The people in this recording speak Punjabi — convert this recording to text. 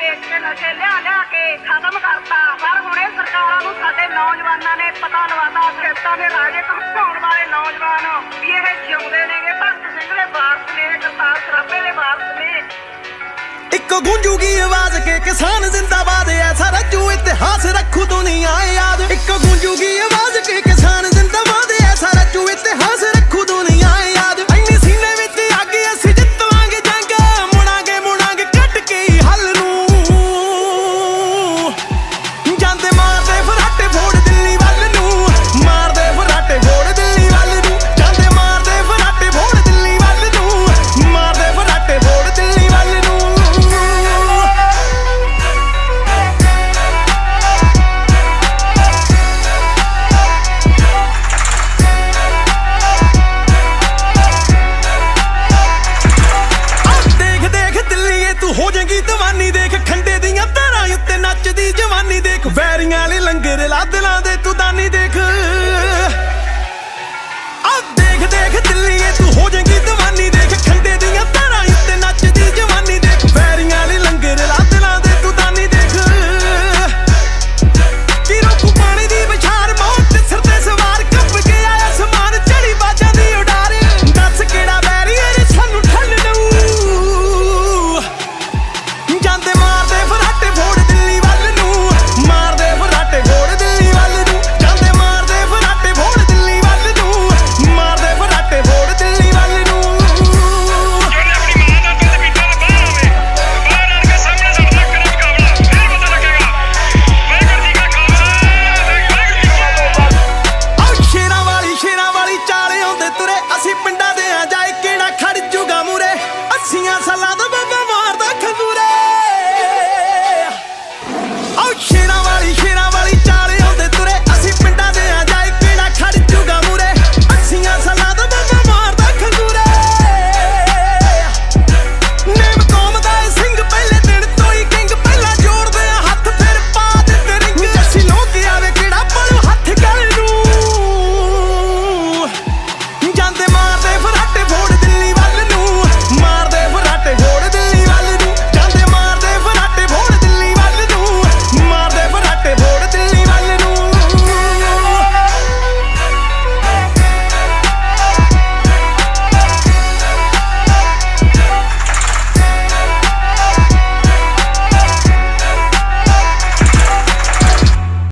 ਵੇਚ ਕੇ ਨਸ਼ੇ ਲਿਆ ਕੇ ਖਤਮ ਕਰਤਾ। ਪਰ ਹੁਣ ਇਹ ਸਰਕਾਰਾਂ ਨੂੰ ਸਾਡੇ ਨੌਜਵਾਨਾਂ ਨੇ ਪਤਾ ਲਵਾਤਾ, ਖੇਤਾਂ ਦੇ ਰਾਜੇ ਘੁੰਮਾਉਣ ਵਾਲੇ ਨੌਜਵਾਨ ਵੀ ਇਹ ਜਿਉਂਦੇ ਨੇਗੇ, ਭਗਤ ਸਿੰਘ ਦੇ ਵਾਰਸ ਨੇ, ਕਰਤਾਰ ਸਰਾਭੇ ਦੇ ਵਾਰਸ ਨੇ। ਇੱਕੋ ਗੂੰਜੂਗੀ ਆਵਾਜ਼ ਕੇ ਕਿਸਾਨ ਜ਼ਿੰਦਾਬਾਦ, ਐਸਾ ਰੱਜੂ ਇਤਿਹਾਸ ਰੱਖੂ ਦੁਨੀਆ ਯਾਦ। ਇੱਕੋ ਗੂੰਜੂਗੀ